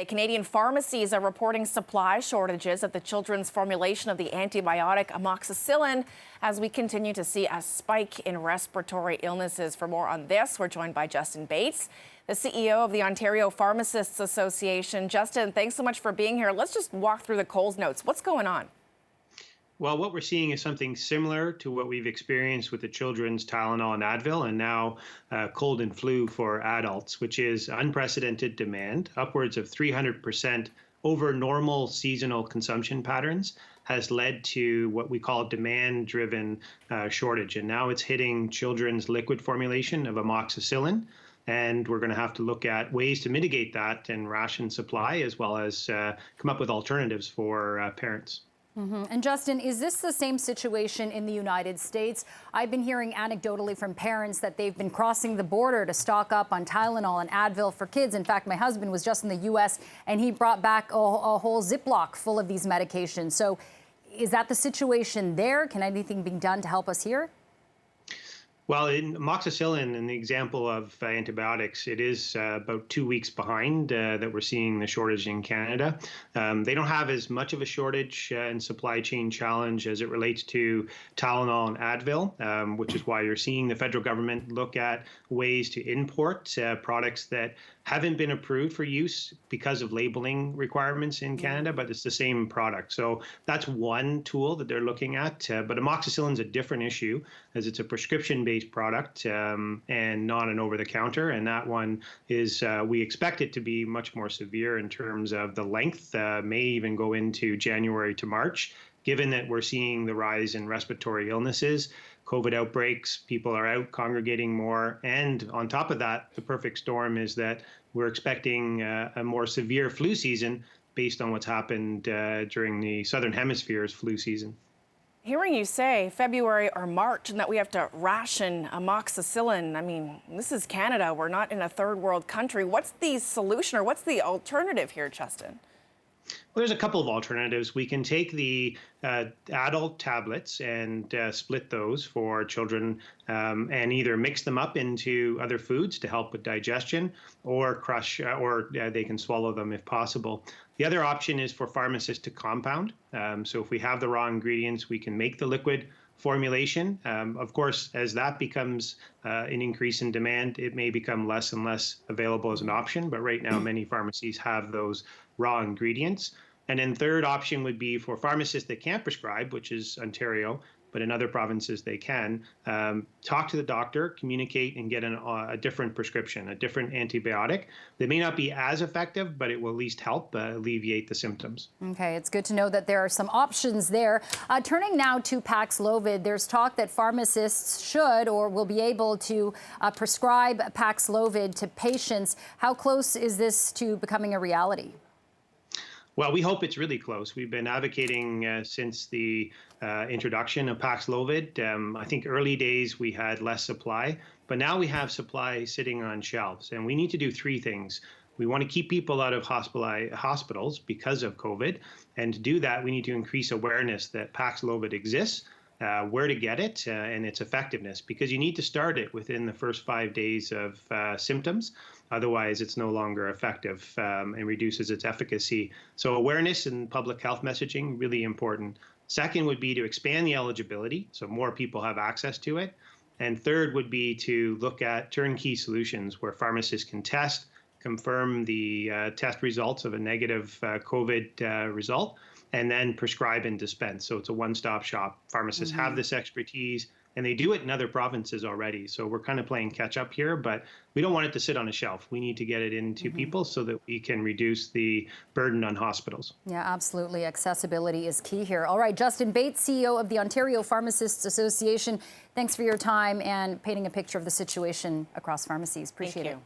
Canadian pharmacies are reporting supply shortages of the children's formulation of the antibiotic amoxicillin as we continue to see a spike in respiratory illnesses. For more on this, we're joined by Justin Bates, the CEO of the Ontario Pharmacists Association. Justin, thanks so much for being here. Let's just walk through the Coles notes. What's going on? Well, what we're seeing is something similar to what we've experienced with the children's Tylenol and Advil, and now cold and flu for adults, which is unprecedented demand, upwards of 300% over normal seasonal consumption patterns, has led to what we call demand-driven shortage. And now it's hitting children's liquid formulation of amoxicillin. And we're going to have to look at ways to mitigate that and ration supply, as well as come up with alternatives for parents. And Justin, is this the same situation in the United States? I've been hearing anecdotally from parents that they've been crossing the border to stock up on Tylenol and Advil for kids. In fact, my husband was just in the U.S. and he brought back a whole Ziploc full of these medications. So is that the situation there? Can anything be done to help us here? Well, in amoxicillin, in the example of antibiotics, it is about 2 weeks behind that we're seeing the shortage in Canada. They don't have as much of a shortage and supply chain challenge as it relates to Tylenol and Advil, which is why you're seeing the federal government look at ways to import products that haven't been approved for use because of labeling requirements in Canada, but it's the same product. So that's one tool that they're looking at. But amoxicillin is a different issue, as it's a prescription-based product and not an over-the-counter. And that one is, we expect it to be much more severe in terms of the length, may even go into January to March, given that we're seeing the rise in respiratory illnesses, COVID outbreaks, people are out congregating more. And on top of that, the perfect storm is that we're expecting a more severe flu season based on what's happened during the Southern Hemisphere's flu season. Hearing you say February or March and that we have to ration amoxicillin, I mean, this is Canada. We're not in a third world country. What's the solution or what's the alternative here, Justin? Well, there's a couple of alternatives. We can take the adult tablets and split those for children and either mix them up into other foods to help with digestion or crush, or they can swallow them if possible. The other option is for pharmacists to compound. So if we have the raw ingredients, we can make the liquid formulation. Of course, as that becomes an increase in demand, it may become less and less available as an option. But right now, many pharmacies have those raw ingredients. And then third option would be for pharmacists that can't prescribe, which is Ontario, but in other provinces they can, talk to the doctor, communicate, and get a different prescription, a different antibiotic. They may not be as effective, but it will at least help alleviate the symptoms. Okay, it's good to know that there are some options there. Turning now to Paxlovid, there's talk that pharmacists should or will be able to prescribe Paxlovid to patients. How close is this to becoming a reality? Well, we hope it's really close. We've been advocating since the introduction of Paxlovid. I think early days we had less supply, but now we have supply sitting on shelves. And we need to do three things. We want to keep people out of hospitals because of COVID. And to do that, we need to increase awareness that Paxlovid exists, where to get it, and its effectiveness, because you need to start it within the first 5 days of symptoms. Otherwise, it's no longer effective and reduces its efficacy. So awareness and public health messaging, really important. Second would be to expand the eligibility, so more people have access to it. And third would be to look at turnkey solutions where pharmacists can test, confirm the test results of a negative COVID result, and then prescribe and dispense. So it's a one-stop shop. Pharmacists have this expertise, and they do it in other provinces already. So we're kind of playing catch up here, but we don't want it to sit on a shelf. We need to get it into people so that we can reduce the burden on hospitals. Yeah, absolutely. Accessibility is key here. All right, Justin Bates, CEO of the Ontario Pharmacists Association. Thanks for your time and painting a picture of the situation across pharmacies. Appreciate it.